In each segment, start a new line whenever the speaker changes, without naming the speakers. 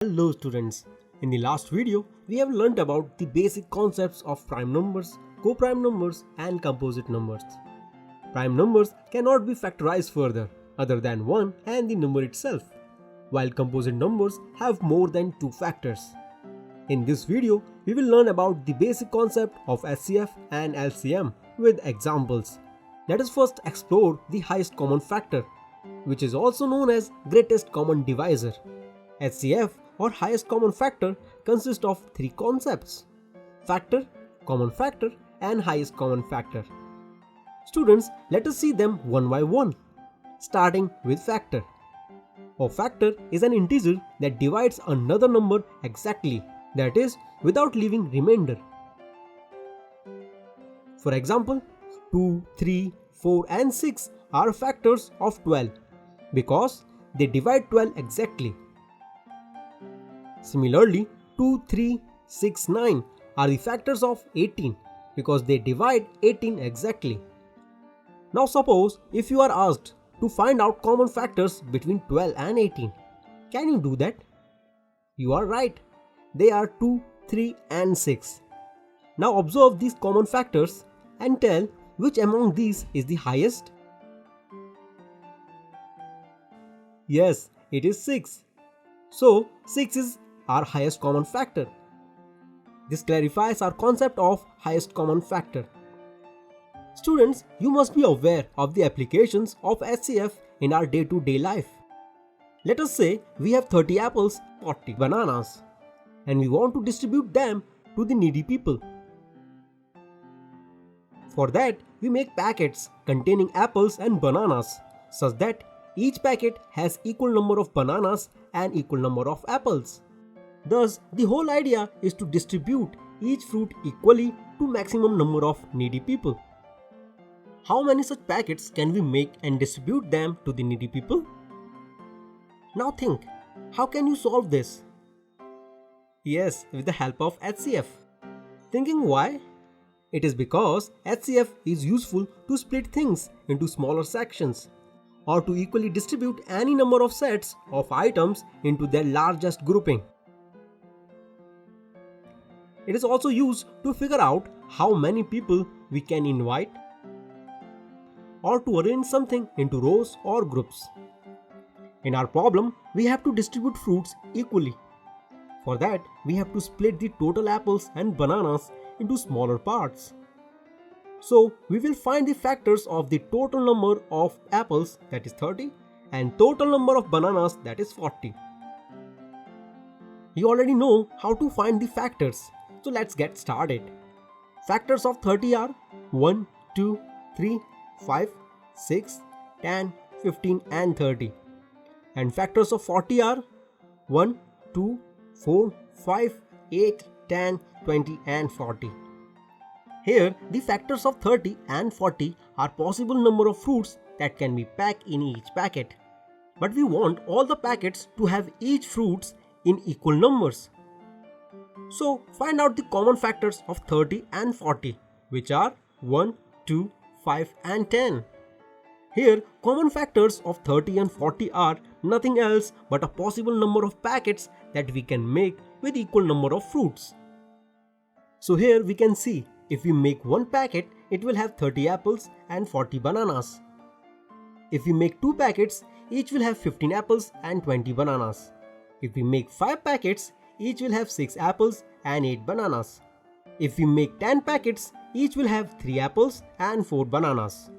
Hello students, in the last video we have learnt about the basic concepts of prime numbers, co-prime numbers and composite numbers. Prime numbers cannot be factorized further other than 1 and the number itself, while composite numbers have more than 2 factors. In this video we will learn about the basic concept of HCF and LCM with examples. Let us first explore the highest common factor, which is also known as greatest common divisor. HCF or highest common factor consists of 3 concepts: factor, common factor and highest common factor. Students, let us see them one by one, starting with factor. A factor is an integer that divides another number exactly, that is, without leaving remainder. For example, 2, 3, 4 and 6 are factors of 12 because they divide 12 exactly. Similarly, 2, 3, 6, 9 are the factors of 18 because they divide 18 exactly. Now suppose if you are asked to find out common factors between 12 and 18. Can you do that? You are right. They are 2, 3 and 6. Now observe these common factors and tell which among these is the highest. Yes, it is 6. So 6 is our highest common factor. This clarifies our concept of highest common factor. Students, you must be aware of the applications of HCF in our day-to-day life. Let us say we have 30 apples, 40 bananas, and we want to distribute them to the needy people. For that, we make packets containing apples and bananas such that each packet has equal number of bananas and equal number of apples. Thus, the whole idea is to distribute each fruit equally to maximum number of needy people. How many such packets can we make and distribute them to the needy people? Now think, how can you solve this? Yes, with the help of HCF. Thinking why? It is because HCF is useful to split things into smaller sections or to equally distribute any number of sets of items into their largest grouping. It is also used to figure out how many people we can invite or to arrange something into rows or groups. In our problem, we have to distribute fruits equally. For that, we have to split the total apples and bananas into smaller parts. So, we will find the factors of the total number of apples, that is 30, and total number of bananas, that is 40. You already know how to find the factors, so let's get started. Factors of 30 are 1, 2, 3, 5, 6, 10, 15 and 30. And factors of 40 are 1, 2, 4, 5, 8, 10, 20 and 40. Here, the factors of 30 and 40 are possible number of fruits that can be packed in each packet. But we want all the packets to have each fruits in equal numbers. So, find out the common factors of 30 and 40, which are 1, 2, 5 and 10. Here, common factors of 30 and 40 are nothing else but a possible number of packets that we can make with equal number of fruits. So here we can see, if we make one packet, it will have 30 apples and 40 bananas. If we make 2 packets, each will have 15 apples and 20 bananas. If we make 5 packets, each will have 6 apples and 8 bananas. If we make 10 packets, each will have 3 apples and 4 bananas.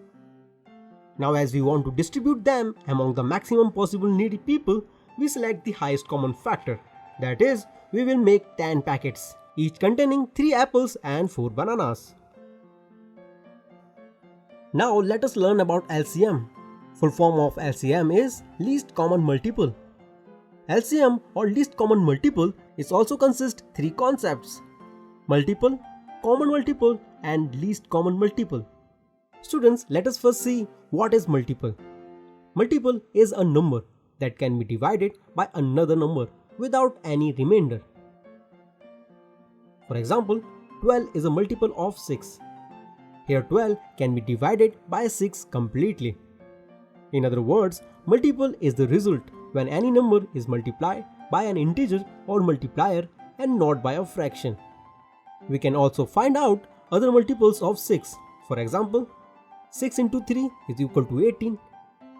Now as we want to distribute them among the maximum possible needy people, we select the highest common factor. That is, we will make 10 packets, each containing 3 apples and 4 bananas. Now let us learn about LCM. Full form of LCM is least common multiple. LCM or least common multiple is also consists 3 concepts: multiple, common multiple and least common multiple. Students, let us first see what is multiple. Multiple is a number that can be divided by another number without any remainder. For example, 12 is a multiple of 6. Here 12 can be divided by 6 completely. In other words, multiple is the result when any number is multiplied by an integer or multiplier and not by a fraction. We can also find out other multiples of 6. For example, 6 into 3 is equal to 18,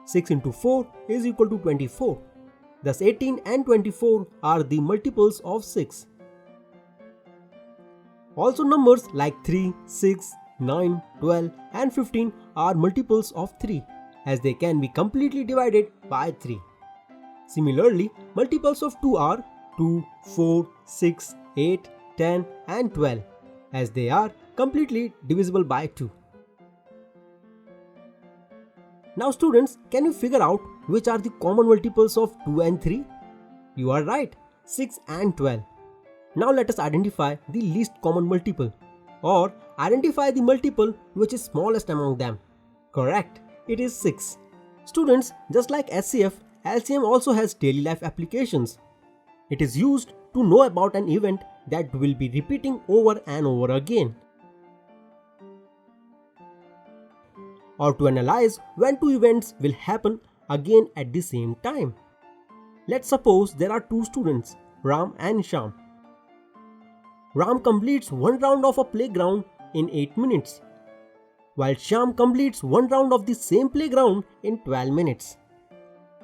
6 into 4 is equal to 24. Thus 18 and 24 are the multiples of 6. Also numbers like 3, 6, 9, 12 and 15 are multiples of 3 as they can be completely divided by 3. Similarly, multiples of 2 are 2, 4, 6, 8, 10 and 12 as they are completely divisible by 2. Now students, can you figure out which are the common multiples of 2 and 3? You are right, 6 and 12. Now let us identify the least common multiple or identify the multiple which is smallest among them. Correct, it is 6. Students, just like HCF, LCM also has daily life applications. It is used to know about an event that will be repeating over and over again, or to analyze when two events will happen again at the same time. Let's suppose there are two students, Ram and Shyam. Ram completes one round of a playground in 8 minutes, while Shyam completes one round of the same playground in 12 minutes.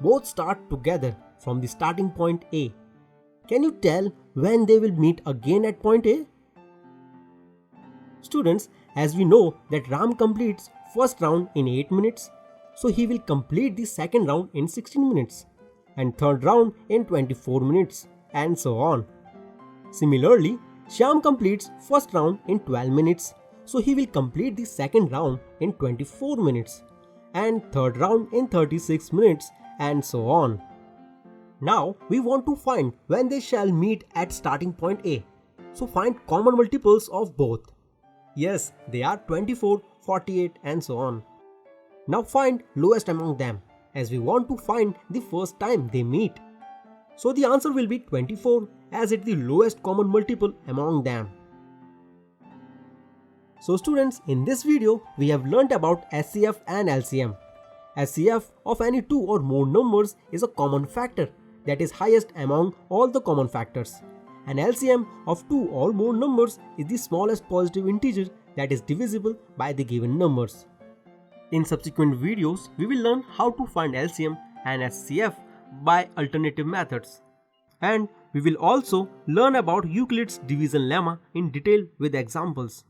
Both start together from the starting point A. Can you tell when they will meet again at point A? Students, as we know that Ram completes first round in 8 minutes, so he will complete the second round in 16 minutes and third round in 24 minutes and so on. Similarly, Shyam completes first round in 12 minutes, so he will complete the second round in 24 minutes and third round in 36 minutes and so on. Now we want to find when they shall meet at starting point A. So find common multiples of both. Yes, they are 24, 48 and so on. Now find lowest among them as we want to find the first time they meet. So the answer will be 24 as it is the lowest common multiple among them. So students, in this video we have learnt about HCF and LCM. HCF of any two or more numbers is a common factor that is highest among all the common factors. And LCM of two or more numbers is the smallest positive integer that is divisible by the given numbers. In subsequent videos, we will learn how to find LCM and HCF by alternative methods. And we will also learn about Euclid's division lemma in detail with examples.